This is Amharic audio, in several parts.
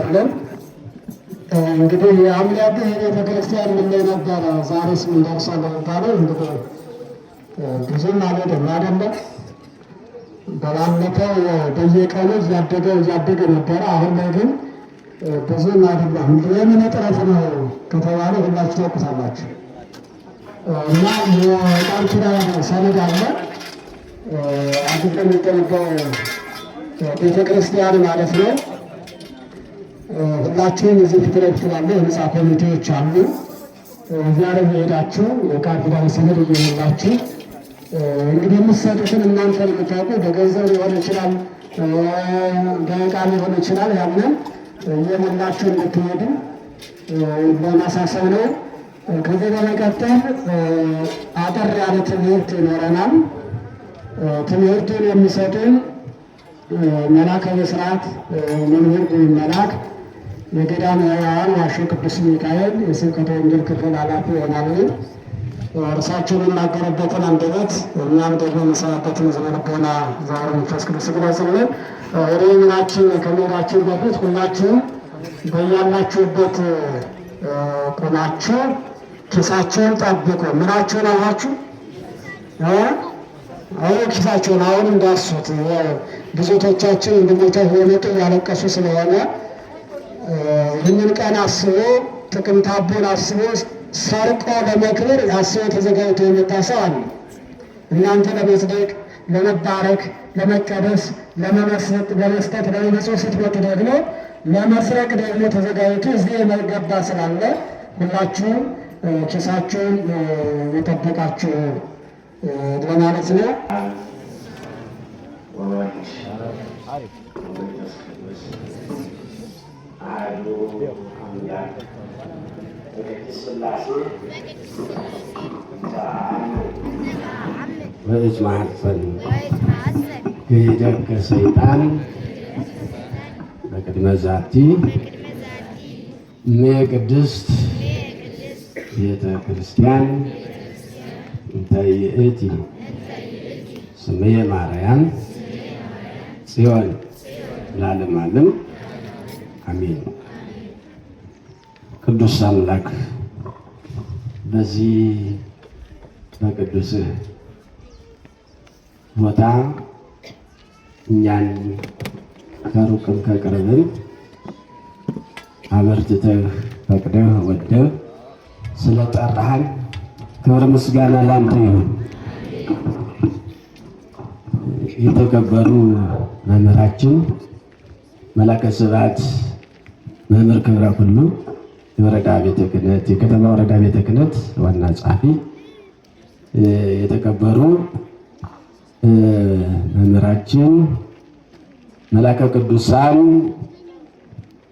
አለን። እንግዲህ የአምላክ ቤተክርስቲያን ምን ላይ ነበረ? ዛሬስ ምን ደርሷል የሚባለው እንግዲህ ብዙም አይደለም አይደለም። በባለፈው በየቀኑ እያደገ ነበረ። አሁን ላይ ግን ብዙም አይደለም። የምን እጥረት ነው ከተባለ ሁላችሁ ታውቁታላችሁ። እና የቃል ኪዳን ሰነድ አለ አዲስ የሚገነባው ቤተክርስቲያን ማለት ነው። ሁላችሁም እዚህ ፊት ለፊት ባለ የህንፃ ኮሚቴዎች አሉ። እዚያ ላይ ሄዳችሁ የቃል ኪዳን ሰነድ እየሞላችሁ እንግዲህ የምትሰጡትን እናንተ የምታውቁ በገንዘብ ሊሆን ይችላል፣ በዕቃ ሊሆን ይችላል። ያንን እየሞላችሁ እንድትሄዱ ለማሳሰብ ነው። ከዚህ በመቀጠል አጠር ያለ ትምህርት ይኖረናል። ትምህርቱን የሚሰጡን መላከ ብስራት መምህር መልአክ የገዳማውያን ዋሾ ቅዱስ ሚካኤል የስብከተ ወንጌል ክፍል ኃላፊ ይሆናሉ። እርሳቸው የሚናገሩበትን አንደበት እኛም ደግሞ የምንሰማበትን ዝነ ልቦና ዛሬ መንፈስ ቅዱስ ይግለጽልን። ወደ ምናችን ከመሄዳችን በፊት ሁላችሁም በያላችሁበት ቆማችሁ ኪሳቸውን ጠብቁ። ምናቸውን አሏችሁ? አሁን ኪሳቸውን አሁን እንዳሱት ብዙቶቻችን ወንድሞቻችን የመጡ እያለቀሱ ስለሆነ ይህንን ቀን አስቦ ጥቅምት አቦን አስቦ ሰርቆ ለመክበር አስቦ ተዘጋጅቶ የመጣ ሰው አለ። እናንተ ለመጽደቅ፣ ለመባረክ፣ ለመቀደስ፣ ለመስጠት፣ ለመመጽወት ስትመጡ ደግሞ ለመስረቅ ደግሞ ተዘጋጅቶ እዚህ የመገባ ስላለ ሁላችሁም ኪሳችሁን የጠበቃችሁ ለማለት ነው። በእጅ ማህፀን ክህደት ሰይጣን በቅድመ ዛቲ እምየ ቅድስት ቤተ ክርስቲያን እንተ ይእቲ ስምየ ማርያም ጽዮን ለዓለመ ዓለም አሜን። ቅዱስ አምላክ በዚህ በቅዱስ ቦታ እኛን ከሩቅም ከቅርብም አበርትተህ ፈቅደህ ወደህ ስለጠራህን ክብር ምስጋና ላንተ ይሁን። የተከበሩ መምህራችን መላከ ስብሐት መምህር ክብረ ሁሉ የወረዳ ቤተ ክህነት የከተማ ወረዳ ቤተ ክህነት ዋና ጸሐፊ፣ የተከበሩ መምህራችን መላከ ቅዱሳን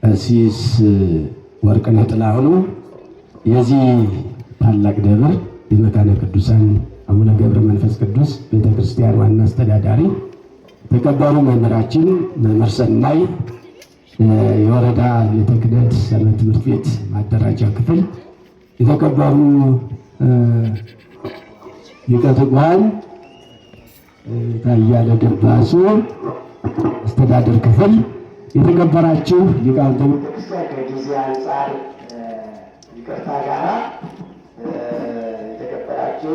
ቀሲስ ወርቅነህ ጥላሁን የዚህ ታላቅ ደብር የመካነ ቅዱሳን አቡነ ገብረ መንፈስ ቅዱስ ቤተ ክርስቲያን ዋና አስተዳዳሪ፣ የተከበሩ መምህራችን መምህር ሰናይ የወረዳ ቤተ ክህነት ሰንበት ትምህርት ቤት ማደራጃ ክፍል፣ የተከበሩ ሊቀ ትጉሃን ታያለ ደባሱ አስተዳደር ክፍል፣ የተከበራችሁ ሊቃውንተ ቤተክርስቲያን ከጊዜ አንጻር ይቅርታ ጋራ የተከበራችሁ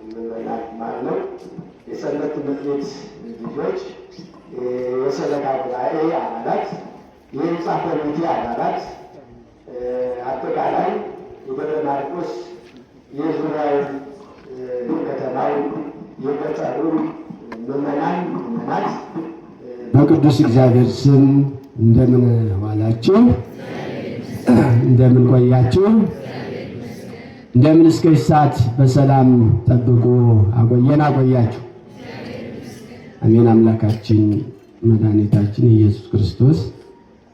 ምዕመናን ማለት ነው፣ የሰንበት ትምህርት ቤት ልጆች፣ የሰበካ ጉባኤ አባላት፣ የህንፃ ኮሚቴ አባላት፣ አጠቃላይ የደብረ ማርቆስ የዙሪያው የከተማው የገጠሩ ምዕመናን ምዕመናት በቅዱስ እግዚአብሔር ስም እንደምን ዋላችሁ? እንደምን ቆያችሁ? እንደምን እስከ ሰዓት በሰላም ጠብቆ አቆየን አቆያችሁ? አሜን። አምላካችን መድኃኒታችን ኢየሱስ ክርስቶስ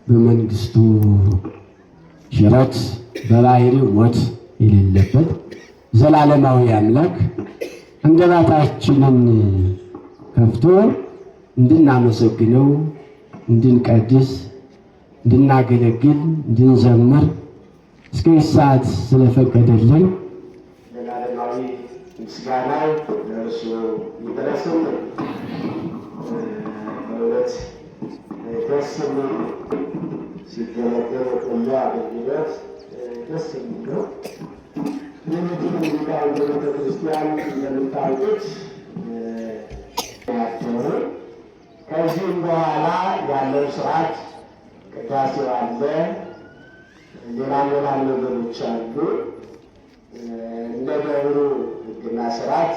በመንግስቱ ሽረት በባህሪው ሞት የሌለበት ዘላለማዊ አምላክ አንደበታችንን ከፍቶ እንድናመሰግነው፣ እንድንቀድስ፣ እንድናገለግል፣ እንድንዘምር እስከ ሰዓት ስለፈቀደልን ዘላለማዊ ምስጋና ለእርሱ ይድረስልን። በእውነት ደስ የሚል ሲገለገል ቆየ አገልግሎት ደስ የሚል ነው። እነዚህ ሊቃውንተ ቤተ ክርስቲያን እንደምታውቁት ያቸው ከዚህም በኋላ ያለው ስርዓት ቅዳሴው አለ፣ ሌላም ነገሮች አሉ። እንደ ደብሩ ሕግና ስርዓት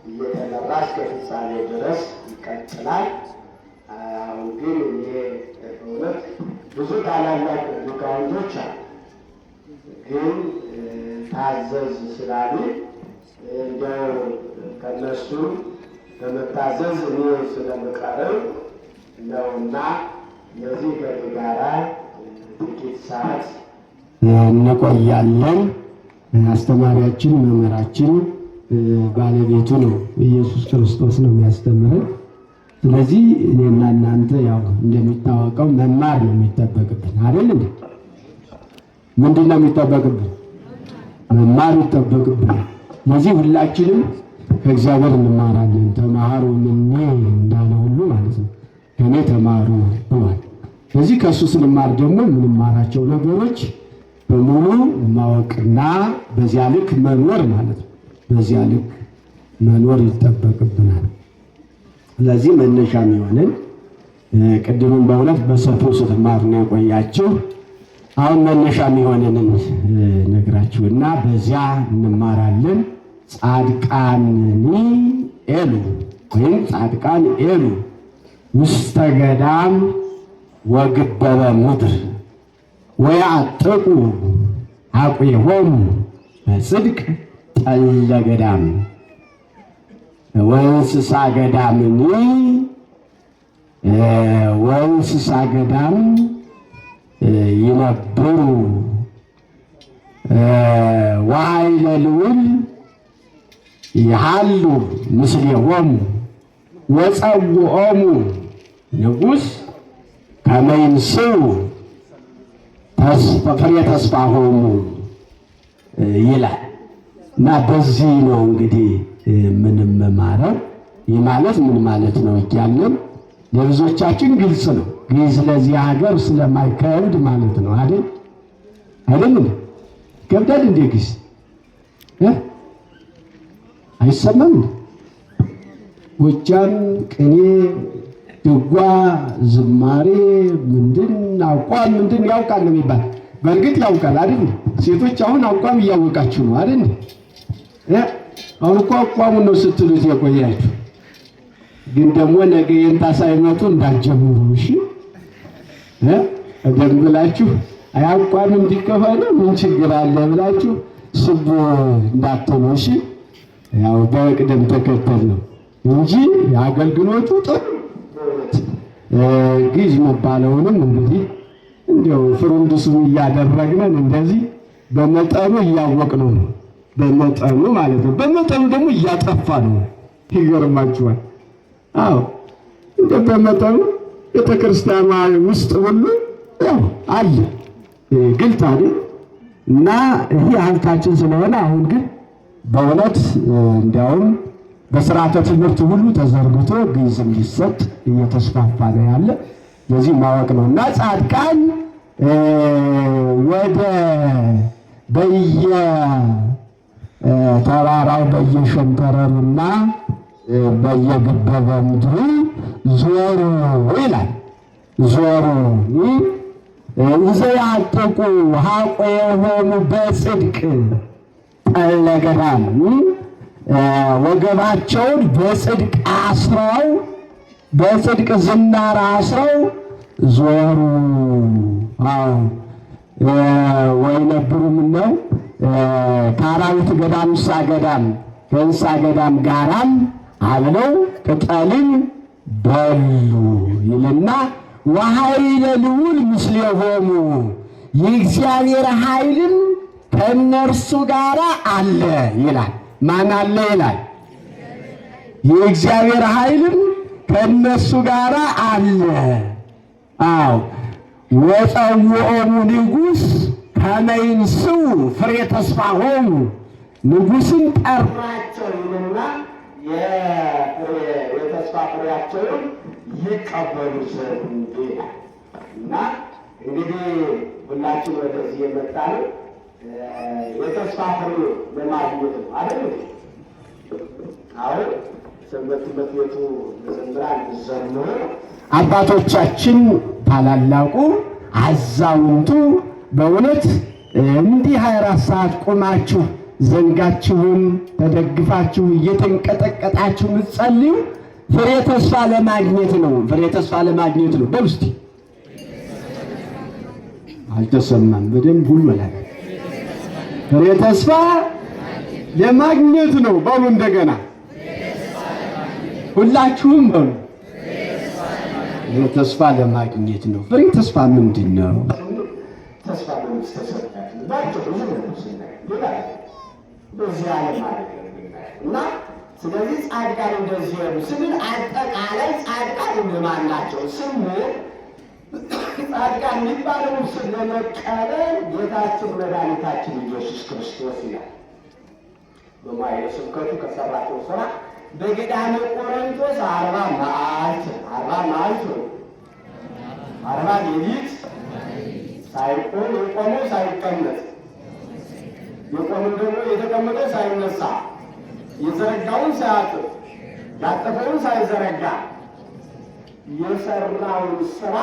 እየተመራ እስከ ፍጻሜ ድረስ ይቀጥላል። አሁን ግን ይሄ በእውነት ብዙ ታላላቅ ሊቃውንቶች አሉ፣ ግን ታዘዝ ስላሉ እንደው ከነሱ በመታዘዝ እኔ ስለምቀርብ ነውና ለዚህ ከእኔ ጋራ ጥቂት ሰዓት እንቆያለን። አስተማሪያችን መምህራችን ባለቤቱ ነው፣ ኢየሱስ ክርስቶስ ነው የሚያስተምረን። ስለዚህ እኔና እናንተ ያው እንደሚታወቀው መማር ነው የሚጠበቅብን አይደል እንዴ? ምንድነው የሚጠበቅብን? መማር ይጠበቅብን። ለዚህ ሁላችንም ከእግዚአብሔር እንማራለን። ተማሩ እምኔ እንዳለ ሁሉ ማለት ነው ከእኔ ተማሩ ብሏል። ስለዚህ ከእሱ ስንማር ደግሞ የምንማራቸው ነገሮች በሙሉ ማወቅና በዚያ ልክ መኖር ማለት ነው። በዚያ ልክ መኖር ይጠበቅብናል። ስለዚህ መነሻ የሚሆንን ቅድምም በእውነት በሰፊው ስትማሩ ነው የቆያችሁ። አሁን መነሻ የሚሆንንን ነግራችሁና በዚያ እንማራለን። ጻድቃንኒ ኤሉ ወይም ጻድቃን ኤሉ ውስተ ገዳም ወግበበ ምድር ወያዕጥቁ አቁሆሙ በጽድቅ ጠለ ገዳም ወእንስሳ ገዳምኒ ወእንስሳ ገዳም ይነብሩ ወኃይለ ልዑል ይሃሉ ምስሌሆሙ ወጸውዖሙ ንጉሥ ከመ ይንሥኡ ፍሬ ተስፋሆሙ ይላል እና በዚህ ነው እንግዲህ የምንማረው። ይህ ማለት ምን ማለት ነው እያለን ለብዙዎቻችን ግልጽ ነው። ግዕዝ ለዚህ ሀገር ስለማይከብድ ማለት ነው አይደል? አይደል? ይከብዳል እንዴ ግዕዝ? አይሰማም? ጎጃም ቅኔ፣ ድጓ፣ ዝማሬ ምንድን አቋም ምንድን ያውቃል ነው የሚባል። በእርግጥ ያውቃል አይደል? ሴቶች አሁን አቋም እያወቃችሁ ነው አይደል? አሁን እኮ አቋሙን ነው ስትሉት የቆያችሁ። ግን ደግሞ ነገ የንታ ሳይመጡ እንዳትጀምሩ እሺ። ቀደም ብላችሁ አያቋም እንዲህ ከሆነ ምን ችግር አለ ብላችሁ ስቡ እንዳትሉ እሺ። ያው በቅደም ተከተል ነው እንጂ የአገልግሎቱ ጥሩ ግዕዝ መባለውንም እንግዲህ እንዲያው ፍሩንዱሱን እያደረግነን እንደዚህ በመጠኑ እያወቅነው ነው። በመጠኑ ማለት ነው። በመጠኑ ደግሞ እያጠፋ ነው። ይገርማችኋል። አዎ እንደ በመጠኑ ቤተክርስቲያኗ ውስጥ ሁሉ ያው አለ ግልጥ አይደል? እና ይህ ሀብታችን ስለሆነ አሁን ግን በእውነት እንዲያውም በስርዓተ ትምህርት ሁሉ ተዘርግቶ ግዕዝ እንዲሰጥ እየተስፋፋ ነው ያለ። ለዚህ ማወቅ ነው። እና ጻድቃን ወደ በየተራራው በየሸንተረሩና በየግበበ ምድሩ ዞሩ ይላል። ዞሩ ወያዕጥቁ ኀቁሆሙ በጽድቅ ጠለ ገዳም ወገባቸውን በጽድቅ አስረው በጽድቅ ዝናር አስረው ዞሩ። ወይነብሩ ምነው ከአራዊት ገዳም እንስሳ ገዳም ከእንስሳ ገዳም ጋራም አብለው ቅጠልን በሉ ይልና ወኃይለ ልዑል ምስሌሆሙ የእግዚአብሔር ኃይልም ከእነርሱ ጋር አለ ይላል። ማን አለ ይላል? የእግዚአብሔር ኃይልም ከእነሱ ጋር አለ። አዎ ወጸውዖሙ ንጉሥ ከመ ይንሥኡ ፍሬ ተስፋሆሙ ንጉሥን ጠራቸው ይልና የተስፋ ፍሬያቸውን ይቀበሉ ዘንድ ይላል። እና እንግዲህ ሁላችን ወደዚህ የመጣ ነው የተስፋ ፍሬ ለማግኘት ነው አይደል? አሁን ሰንበት ትምህርት ቤቱ መዘምራን ዘምሩ አባቶቻችን ታላላቁ አዛውንቱ በእውነት እንዲህ 24 ሰዓት ቆማችሁ ዘንጋችሁን ተደግፋችሁ እየተንቀጠቀጣችሁ ምትጸልዩ ፍሬ ተስፋ ለማግኘት ነው። ፍሬ ተስፋ ለማግኘት ነው። በውስጥ አልተሰማም በደንብ ሁሉ ላይ ፍሬ ተስፋ ለማግኘት ነው። በሉ እንደገና ሁላችሁም በሉ ፍሬ ተስፋ ለማግኘት ነው። ፍሬ ተስፋ ምንድን ነው? ተስፋ እና ስለዚህ ጻድቃን እንደዚህ ነው ስንል አጠቃላይ ጻድቃን እነማን ናቸው ስንል ጻድቃን የሚባለውን ስም ለመቀበል ጌታችን መድኃኒታችን ኢየሱስ ክርስቶስ ይላል በማይለ ስብከቱ ከሰራቸው ስራ በገዳመ ቆሮንቶስ 40 መዓልት ነው 40 ሌሊት ሳይቆም የቆመው ሳይቀመጥ የቆመው ደግሞ የተቀመጠው ሳይነሳ የዘረጋውን ሳያጥፍ ያጠፈውን ሳይዘረጋ የሰራውን ስራ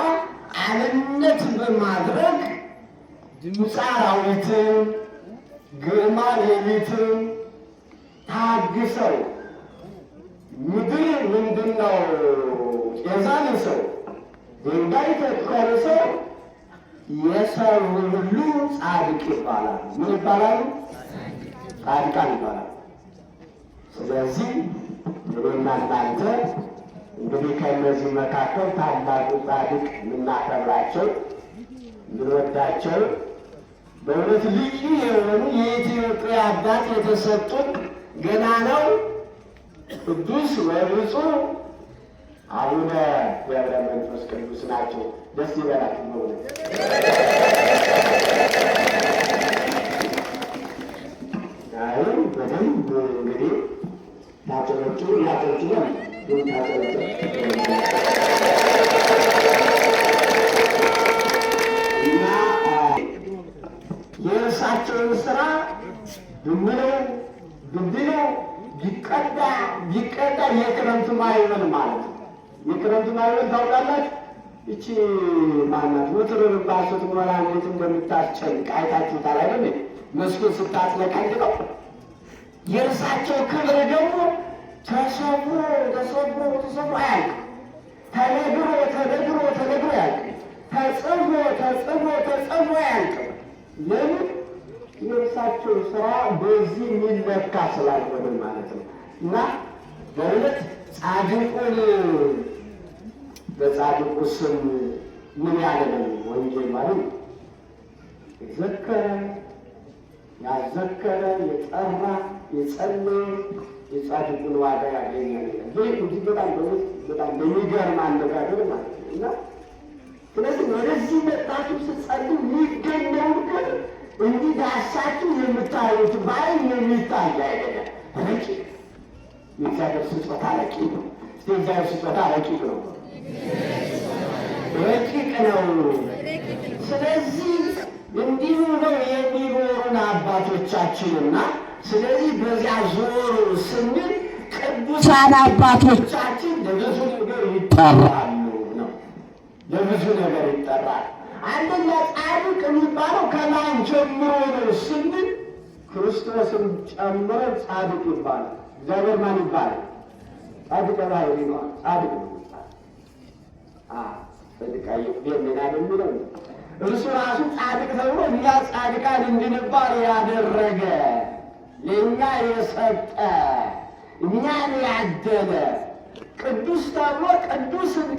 አብነት በማድረግ ድምፀ አራዊትን ግርማ ሌሊትን ታግሰው ምድር ምንድነው የዛን ሰው ድንጋይ ተቆርሰው የሰሩ ሁሉ ጻድቅ ይባላሉ። ምን ይባላሉ? ጻድቃን ይባላሉ። ስለዚህ እኔና እናንተ እንግዲህ ከእነዚህ መካከል ታላቁ ጻድቅ የምናከብራቸው የምንወዳቸው በእውነት ልዩ የሆኑ የኢትዮጵያ አባት የተሰጡን ገና ነው ቅዱስ ወብፁዕ አቡነ ገብረ መንፈስ ቅዱስ ናቸው። ደስ ይበላችሁ በእውነት። አሁን በደንብ እንግዲህ ታጨበጭቡ ያጨበጭባል እና የእርሳቸውን ስራ ድምነው ግድነው ቢቀዳ የክረምቱ ማይበል ማለት ነው። የክረምቱ ማይበል ታውቃላችሁ? እቺ ማናት ወትሮን ባሱት ሞላ እንዴት እንደምታስጨንቅ አይታችሁታል አይደል? መስኮት ስታጥለቀልቀው የእርሳቸው ክብር ደግሞ ተሰብሮ አያልቅም። ተነግሮ አያልቅም። ተጽፎ አያልቅም። ለምን? የእርሳቸው ስራ በዚህ የሚለካ ስላልሆነ ማለት ነው። እና በእውነት ጻድቁን በጻድቁ ስም ምን ያለ ነው ወንጌል ማለት የዘከረ ያዘከረ የጠራ የጸለየ የጻድቁን ዋጋ ያገኛል። ይህ እንዲህ በጣም በሚገርም አነጋገር ማለት ነው። እና ስለዚህ ወደዚህ መጣችሁ ስትጸልዩ የሚገኘውን ግን እንዲህ ዳሳችሁ የምታዩት በዓይን የሚታይ አይደለም። ረቂቅ የእግዚአብሔር ስጦታ ረቂቅ ነው። የእግዚአብሔር ስጦታ ረቂቅ ነው፣ ረቂቅ ነው። ስለዚህ እንዲሁ ነው የሚኖሩን አባቶቻችንና ስለዚህ በዚያ ዞሩ ስንል ቅዱሳን አባቶቻችን ለብዙ ነገር ይጠራሉ ነው፣ ለብዙ ነገር ይጠራል። አንደኛ ጻድቅ የሚባለው ከማን ጀምሮ ነው ስንል ክርስቶስን ጨምሮ ጻድቅ ይባላል። እግዚአብሔር ማን ይባላል? ጻድቅ ባህሪ ነው። ጻድቅ ነው ይባላል። ጻድቃይ የሚና የሚለው እርሱ ራሱ ጻድቅ ተብሎ እኛ ጻድቃን እንድንባል ያደረገ ለእኛ የሰጠ እኛን ያደለ ቅዱስ ተብሎ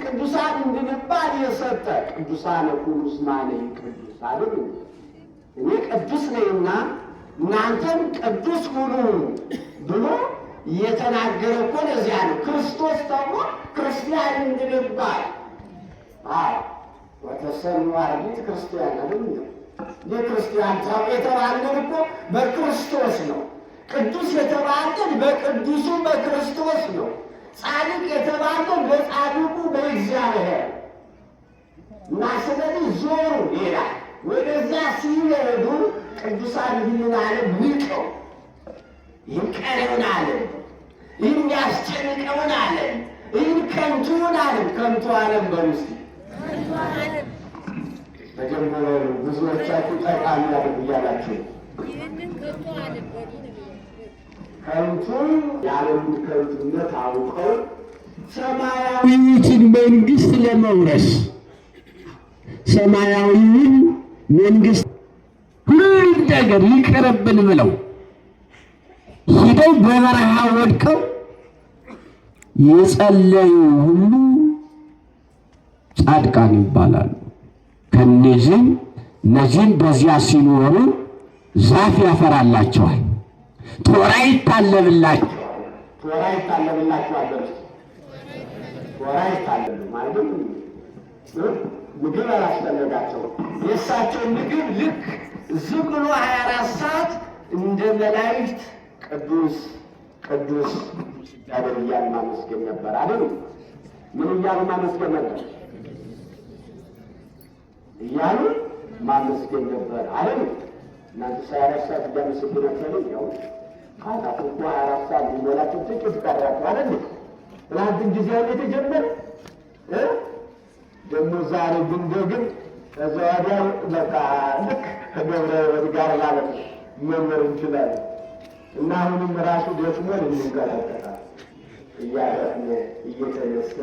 ቅዱሳን እንድንባል የሰጠ ቅዱሳን ኩሉስ ማነኝ ቅዱስ አይደል? እኔ ቅዱስ ነኝና እናንተም ቅዱስ ሁኑ ብሎ እየተናገረ እኮ ለዚያ ነው። ክርስቶስ ተብሎ ክርስቲያን እንድንባል ወተሰኑ አርዲት ክርስቲያን አይደል? የክርስቲያን ተብሎ የተባለን እኮ በክርስቶስ ነው። ቅዱስ የተባለን በቅዱሱ በክርስቶስ ነው። ጻድቅ የተባለው በጻድቁ በእግዚአብሔር እና ስለዚህ ዞሩ ይላል። ወደዛ ሲሄዱ ቅዱሳን ይህንን ዓለም ንቀው ይህን ቀረውን ዓለም ይህን ያስጨንቀውን ዓለም ይህን ከንቱውን ዓለም ከንቱ ዓለም በውስጥ መጀመሪያ ብዙዎቻችሁ ጠቃሚ ያደርጉ እያላችሁ ከንቱን የዓለሙን ከንቱነት አውቀው ሰማያዊትን መንግስት ለመውረስ ሰማያዊውን መንግስት ሁሉም ነገር ይቀርብን ብለው ሂደው በበረሃ ወድቀው የጸለዩ ሁሉ ጻድቃን ይባላሉ። እነዚህም በዚያ ሲኖሩ ዛፍ ያፈራላቸዋል፣ ቶራ ይታለብላቸዋል። ቶራ ይታለብላቸዋል። ቶራ ይታለብ ማለት ምግብ አላስፈለጋቸውም። የእሳቸው ምግብ ልክ ዝም ብሎ 24 ሰዓት እንደ መላእክት ቅዱስ ቅዱስ ያደር እያሉ ማመስገን ነበር አይደል? ምን እያሉ ማመስገን ነበር? እያሉ ማመስገን ነበር አይደል? እናንተ 24 ሰዓት እያመሰገናችሁ ያው ካታፉ 24 ሰዓት ሊሞላቸው ጥቂት ቀራችሁ አይደል? ትናንትን ጊዜው የተጀመረ ደግሞ ዛሬ ግን ከዛ ወዲያ በቃ ልክ ከገብረ ጋር ማለት መመር እንችላለን። እና አሁንም ራሱ ደክሞን እንንቀጠቀጣለን እያረፍን እየተነሳ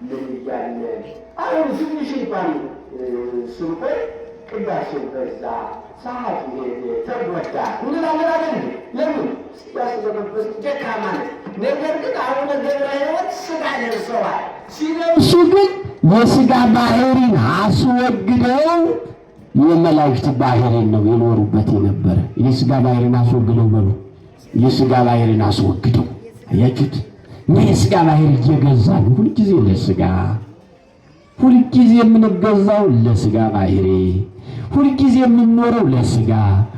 ምን እያለን አሁን ትንሽ እንኳን ስንቆይ ቅዳሴው በዛ ሰዓት ሄደ ተጎዳ እንላለን አይደል? ለምን ሲያስበበት ደካማ ነው። ነገር ግን አሁን ገብረ ሕይወት ስጋ ለብሰዋል። ሲለብሱ ግን የስጋ ባህሪን አስወግደው የመላእክት ባህሪን ነው የኖሩበት የነበረ። የስጋ ባህሪን አስወግደው በሉ፣ የስጋ ባህሪን አስወግደው። አያችሁት? እኛ የስጋ ባህሪ እየገዛን ሁልጊዜ ለስጋ፣ ሁልጊዜ የምንገዛው ለስጋ ባህሪ፣ ሁልጊዜ የምንኖረው ለስጋ፣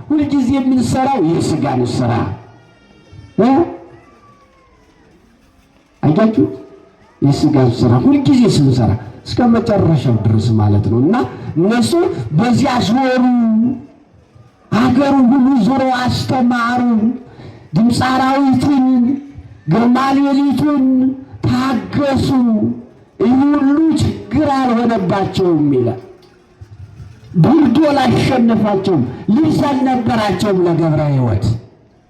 ሁልጊዜ የምንሰራው የስጋን ስራ። አያችሁት? የስጋን ስራ ሁልጊዜ ስንሰራ እስከ መጨረሻው ድረስ ማለት ነው። እና እነሱ በዚያ ዞሩ፣ ሀገሩን ሁሉ ዞሮ አስተማሩ። ድምፀ አራዊትን ግርማ ሌሊቱን ታገሱ። ይህ ሁሉ ችግር አልሆነባቸውም ይላል። ብርዱ አላሸነፋቸውም፣ ልብስ አልነበራቸውም ለገብረ ሕይወት።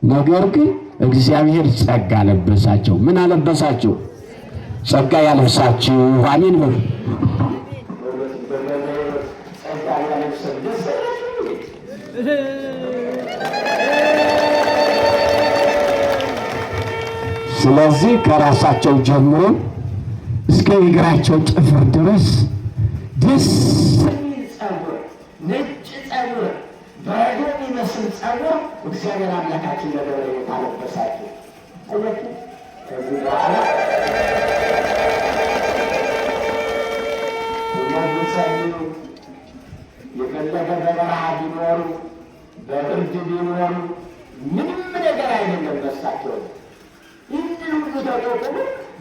ነገር ግን እግዚአብሔር ጸጋ አለበሳቸው። ምን አለበሳቸው? ጸጋ ያለብሳችሁ። አሜን በሉ። ስለዚህ ከራሳቸው ጀምሮ እስከ እግራቸው ጥፍር ድረስ ደስ የሚል ጸጉር፣ ነጭ ጸጉር፣ በረዶ የሚመስል ጸጉር እግዚአብሔር አምላካችን ለገብረ ሕይወት አለበሳቸው። አያችሁ? ከዚህ በኋላ ቢጸልዩ የፈለገ በበረሃ ቢኖሩ በብርድ ቢኖሩ ምንም ነገር አይደለም በሳቸው። ይህንን ሁሉ ተቆጥሎ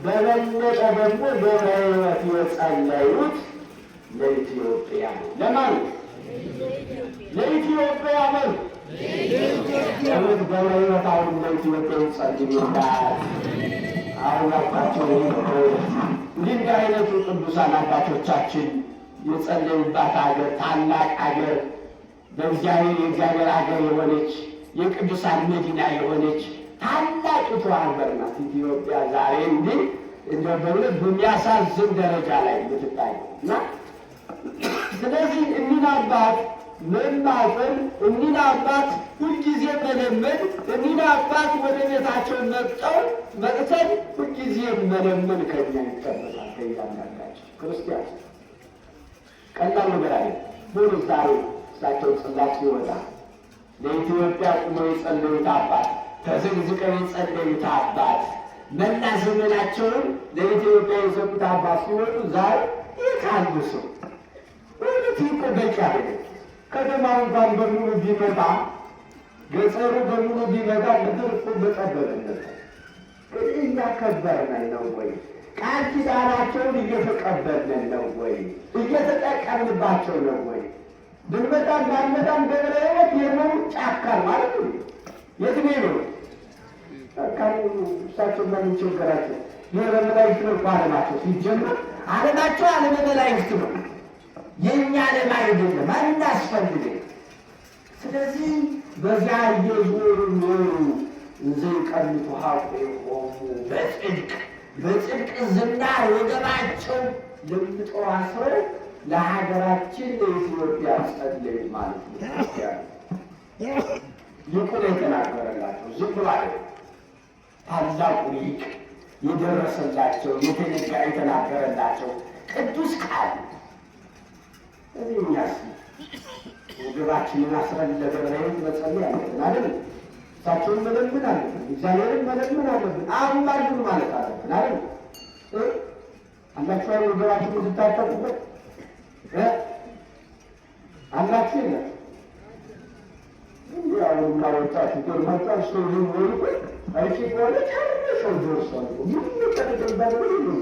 በበለጠ ደግሞ ገብረ ሕይወት የጸለዩት ለኢትዮጵያ ነው። ለማን? ለኢትዮጵያ ነው። ለምን ገብረ ሕይወት አሁን ለኢትዮጵያ ይጸልዩላል? አሁን አባቸው እንዲህ አይነቱ ቅዱሳን አባቶቻችን የጸለዩባት ሀገር ታላቅ ሀገር በእግዚአብሔር የእግዚአብሔር ሀገር የሆነች የቅዱሳን መዲና የሆነች ታላቂቱ ሀገር ናት ኢትዮጵያ። ዛሬ እንዲህ እንደ በእውነት በሚያሳዝን ደረጃ ላይ የምትታይ እና ስለዚህ እኒህን አባት መማፀን፣ እኒህን አባት ሁልጊዜ መለመን፣ እኒህን አባት ወደ ቤታቸው መጥተን ሁልጊዜ መለመን ከኛ ይጠበቃል። ከእያንዳንዳችን ክርስቲያን ቀላል ነገር አለ። ሁሉ ዛሬ እሳቸው ጽላት ሲወጣ ለኢትዮጵያ ቁመው የጸለዩት አባት፣ ተዘግዝቀው የጸለዩት አባት፣ መላ ዘመናቸውን ለኢትዮጵያ የሰጡት አባት ሲወጡ ዛሬ የካሉ ሰው እውነት እኮ በቂ አይደለም። ከተማው እንኳን በሙሉ ቢመጣ ገጠሩ በሙሉ ቢመጣ ምድር እኮ በጠበበነት እያከበርን ነው ወይ? ቃል ኪዳናቸውን እየተቀበልን ነው ወይ? እየተጠቀምንባቸው ነው ወይ? ብንመጣም ባንመጣም ገብረ ሕይወት የኖሩ ጫካ ማለት ነው። የት ነው የኖሩ? ጫካ እሳቸው ምን ችግራቸው? የመላእክት ነው እኮ ዓለማቸው። ሲጀምር ዓለማቸው ዓለመ መላእክት ነው። የእኛ ዓለም አይደለም፣ አናስፈልግም። ስለዚህ በዚያ እየዞሩ ኖሩ። እንዘይቀንቱ ሀቁ የቆሙ በጽድቅ ዝናር ወገባቸው ለምጠው አስረው ለሀገራችን ለኢትዮጵያ ጸለዩ ማለት ነው። ሊቁ ነው የተናገረላቸው። ዝም ብሎ አይደለም። ታላቁ ሊቅ የደረሰላቸው የተነጋ የተናገረላቸው ቅዱስ ቃል። እዚህ እኛስ ወገባችንን አስረን ለገብረ ሕይወት መጸለይ አለብን አይደል? እሳቸውን መለመን አለብን፣ እግዚአብሔርን መለመን አለብን። አሁን ባሉን ማለት አለብን አይደል? አላችሁ ወገባችንን ስታጠቁበት አላችሁ የለም ያው ማወጣት ይገርማታል። ሰው ይሆን ወይ አይቺ ቆለ ታረሰው ደርሷል። ምን ተደረገ ነው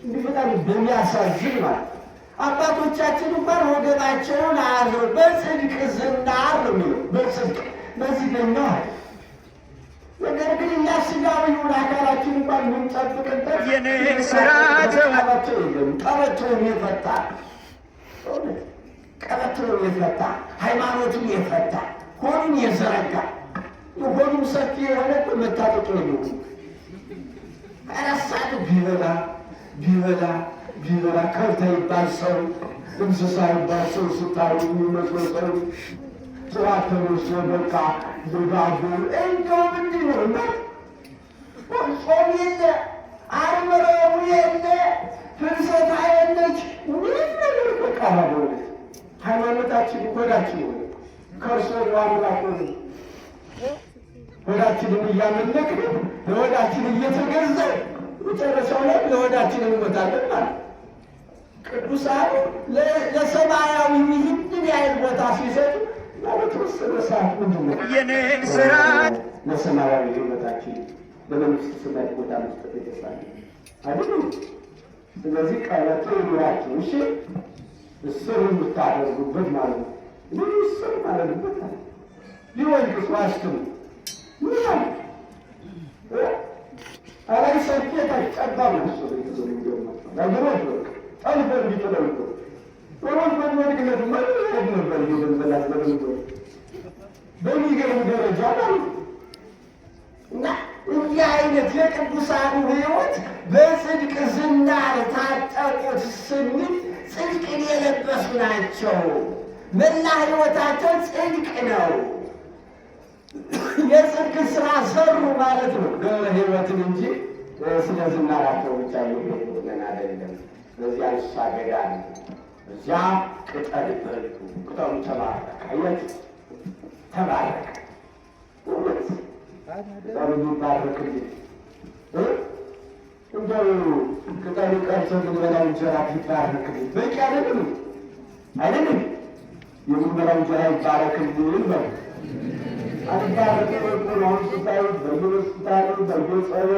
እንዲህ በጣም በሚያሳዝን ማለት አባቶቻችን እንኳን ወገናቸውን አያዘው በጽድቅ ዝናር ነው የሚለው በጽድቅ በዚህ ነው። ነገር ግን እኛ ስጋዊውን አካላችን እንኳን የምንጠብቅበት የኔን ስራ ተባቸው የለም። ቀበቶውን የፈታ ቀበቶውን የፈታ ሃይማኖቱን የፈታ ሆዱን የዘረጋ ሆዱን ሰፊ የሆነ መታጠቅ ነው። አራሳት ቢበላ ከብታ ይባል ሰው እንስሳ ይባል ሰው ስታዩ የሚመስለው ሰው ጠዋት ተነስቶ በቃ በዳቦ እንደው ምንድን ነው እና ጾም የለ አርመረቡ የለ ፍልሰታ የለች ምንም ነገር በቃ በእውነት ሃይማኖታችን ሆዳችን ሆነ ከእርሶ አምላክ ሆነ ሆዳችንን እያመለክ ለሆዳችን እየተገዛ መጨረሻው ላይ ለሆዳችን እንሞታለን ማለት ቅዱሳኑ ለሰማያዊ ይህንን ያህል ቦታ ሲሰጡ ለተወሰነ ሰዓት ምንድን ነው የኔን ስርዓት ለሰማያዊ ሕይወታችን ለመንግስት ሰማይ ቦታ መስጠት የተሳለ አይደለም። ስለዚህ ቀበቶ ይኑራችሁ። እሺ እስር የምታደርጉበት ማለት ነው። ይህ እስር ማለትበት አለ ሊወንቅስ ዋስትም ምን አለ አላይ ሰኬታች ጠባብ ነው ሰው ይዘው ይገርማል። ለግሮት ነው ጠልፎ እንዲጥለውቶ ወሮች በመድግነት ማለት ነበር ይዘንበላል በለምዶ በሚገርም ደረጃ ማለት እና እንዲህ አይነት የቅዱሳኑ ሕይወት በጽድቅ ዝናር ታጠቁት ስንል ጽድቅን የለበሱ ናቸው። መላ ሕይወታቸው ጽድቅ ነው። የጽድቅ ስራ ሰሩ ማለት ነው። ገብረ ሕይወትን እንጂ ስለ ዝናራቸው ብቻ ይሄን አይደለም። በዚያ እንስሳ ገዳም እዚያ ቅጠል በሉ፣ ቅጠሉ ተባረከ። አያችሁ ተባረከ። እውነት ቅጠሉ ይባረክልኝ። እንደው ቅጠሉ ቀርቶ የምንበላው እንጀራ ይባረክልኝ። በቂ አይደለም አይደለም። የምንበላው እንጀራ ይባረክልኝ በሉ አባረከ ነው ስታዩ በየሆስፒታሉ በየጸበሉ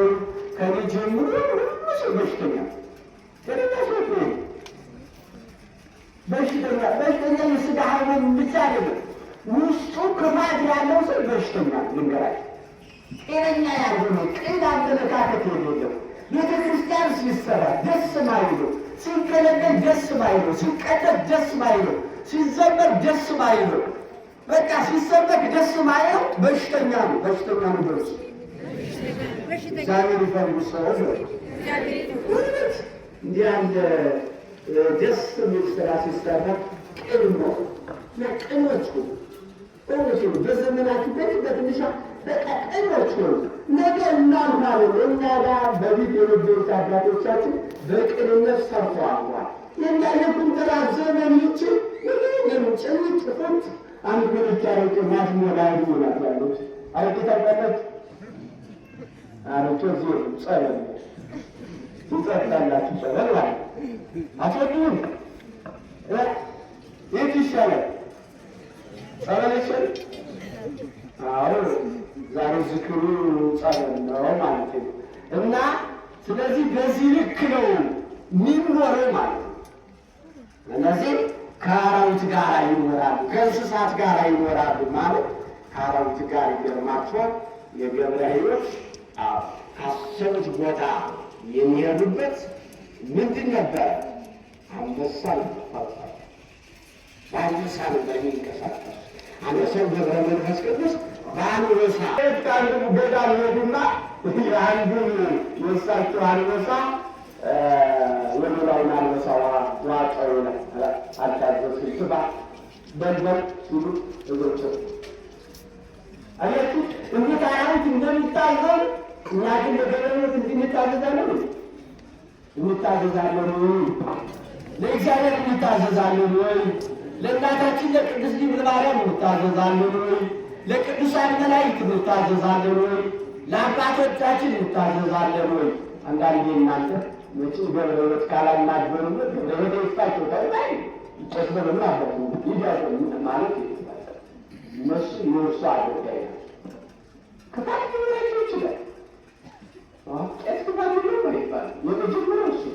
ከኔ ጀምሮ ሰው በሽተኛ በሽተኛ የስጋ ሐሞት ብቻ አይደለም፣ ውስጡ ክፋት ያለው ሰው በሽተኛ ልንገራችሁ። ጤነኛ ያልሆነ ቅን አመለካከት የሌለው ቤተ ክርስቲያን ሲሰራ ደስ ማይለው፣ ሲገለገል ደስ ማይለው፣ ሲቀደስ ደስ ማይለው፣ ሲዘመር ደስ ማይለው፣ በቃ ሲሰበክ ደስ ማይለው በሽተኛ ነው። በሽተኛ ነው በርሱ እግዚአብሔር ይፈርዱ ሰው እንዲህ ያለ ደስ የሚል ስራ ሲሰራ ቅን ነው። ቅኖች እውነት ነው። በዘመናችን በትንሿ በቃ ቅኖች ነው። ነገ እናልፋለን። እኛ ጋር በፊት የነበሩት አባቶቻችን በቅንነት ሰርተዋል። የኛ የኩንትራት ዘመን ይችል ምንም ጭምጭ ፍት አንድ መለኪያ ያረቄ ማትሞላ ይሆናል ያሉት አረቄ ታውቃለች። አረቄ ዞር ጸበል ትጸጥላላችሁ። ጸበል ማለት አትወዱም? የት ይሻላል? ጸበል ይሻል? አዎ ዛሬ ዝክሩ ጸበል ነው ማለት ነው። እና ስለዚህ በዚህ ልክ ነው የሚኖረው ማለት ነው። እነዚህ ከአራዊት ጋር ይኖራሉ፣ ከእንስሳት ጋር ይኖራሉ ማለት ከአራዊት ጋር ይገርማቸዋል። የገብረ ሕይወት ካሰቡት ቦታ የሚሄዱበት ምንድን ነበር? አንበሳ ይፈፋል። በአንበሳ ነበር የሚንቀሳቀሱ። አንበሳው ገብረ መንፈስ ቅዱስ በአንበሳ አንዱ ገዳም ሄዱና የአንዱን የእሳቸው አንበሳ ወደላውን አንበሳ ዋጠሩ አልታዘዝ ስባ በልበር ሲሉ እግሮች አያችሁ እንዴት አራዊት እንደሚታዘዝ እኛ ግን በገበሬነት እንታዘዛለን። እንታዘዛለን ወይ? ለእግዚአብሔር እንታዘዛለን ወይ? ለእናታችን ለቅድስት ድንግል ማርያም እንታዘዛለን ወይ? ለቅዱሳን መላእክት እንታዘዛለን ወይ? ለአባቶቻችን እንታዘዛለን ወይ? አንዳንዴ እናንተ መቼም ገብረሕይወት ካላናገሩበት ገብረሕይወት ይስጣቸው ታይታይ ይጨስበርና አለ ይዳቁ ማለት እነሱ የእርሱ አገልጋይ ናቸው። ክፋት ሊኖራቸው ይችላል። ቄስ ክፋት ሊኖር አይባልም። የመጀመሪያው እሱ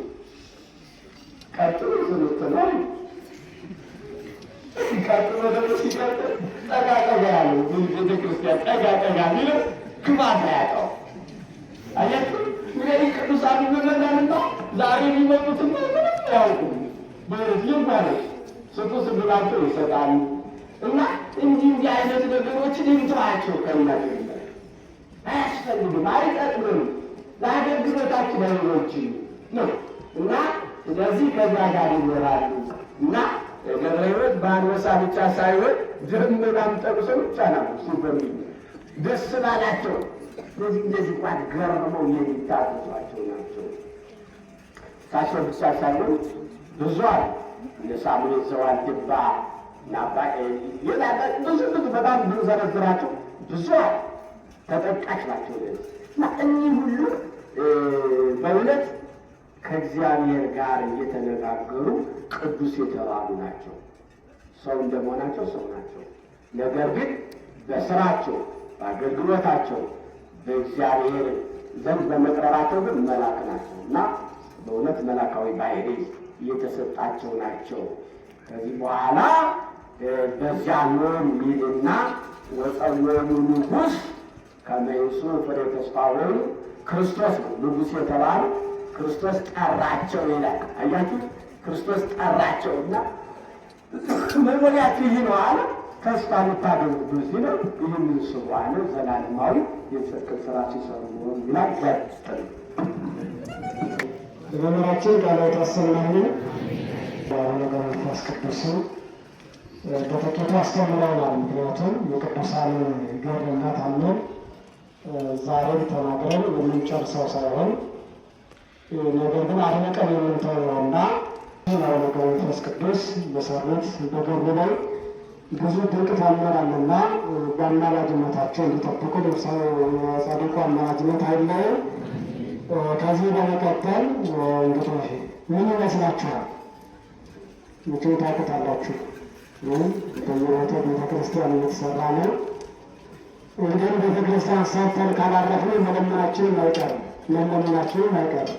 ቀጥሎ ትምህርትናል ቀጥሎ ደግሞ ሲቀጥል ጠጋ ጠጋ ያለው ቤተክርስቲያን ጠጋ ጠጋ ሚለው ክፋት አያጣው። አያችሁ እንግዲህ ቅዱሳን ምዕመናንና ዛሬ የሚመጡትና ምንም አያውቁም። ማለት ይባላል ስጡስ ብላቸው ይሰጣሉ። እና እንዲህ አይነት ነገሮችን እንተዋቸው። ከእናንተ አያስፈልግም፣ አይጠቅምም፣ ለአገልግሎታችን አይሆንም ነው። እና ስለዚህ ከዛ ጋር ይኖራሉ። እና ገብረሕይወት በአንበሳ ብቻ ሳይሆን ደመናም ጠቅሶ ብቻ ነው እሱ በሚል ደስ ባላቸው ስለዚህ እንደዚህ እንኳን ገርመው የሚታዘዟቸው ናቸው። እሳቸው ብቻ ሳይሆን ብዙ አሉ። እነ ሳሙኤል ዘዋልድባ እና አባ ብዙ በጣም ብንዘረዝራቸው ብዙ አሉ። ተጠቃሽ ናቸው። እና እኒህ ሁሉ በእውነት ከእግዚአብሔር ጋር እየተነጋገሩ ቅዱስ የተባሉ ናቸው። ሰው እንደመሆናቸው ሰው ናቸው። ነገር ግን በስራቸው በአገልግሎታቸው በእግዚአብሔር ዘንድ በመቅረባቸው ግን መላክ ናቸው እና በእውነት መላካዊ ባህሪ እየተሰጣቸው ናቸው። ከዚህ በኋላ በዚያ ኖር ሚልና ወፀወሙ ንጉሥ ከመይሱ ፍሬ ተስፋወሩ ክርስቶስ ነው ንጉሥ የተባሉ ክርስቶስ ጠራቸው ይላል። አያችሁ ክርስቶስ ጠራቸውና መኖሪያችሁ ይህ ነው አለ። ተስፋ የምታገኙት እዚህ ነው። ይህን ስሩ አለ። ዘላለማዊ የጽድቅ ስራ ሲሰሩ ሆን ይላል። ዘጥል በመምህራችን ቃለ ታሰማልን በነገር መንፈስ ቅዱስን በጥቂቱ አስተምረናል። ምክንያቱም የቅዱሳን ገድልና ታምር ዛሬ ተናግረን የምንጨርሰው ሳይሆን ነገር ግን አድንቀን የምንተወውና ነገረ መንፈስ ቅዱስ በሰሩት በገድሉ ላይ ብዙ ድንቅ ታምራልና በአማላጅነታቸው እንዲጠብቁ ጻድቁ አማላጅነት አይለየን። ከዚህ በመቀጠል እንግዲህ ምን ይመስላችኋል? መቼም ታውቁታላችሁ። በየቦታ ቤተክርስቲያን እየተሰራ ነው። እንግዲህ ቤተክርስቲያን ሰርተን ካላረፍን መለመናችንም አይቀርም።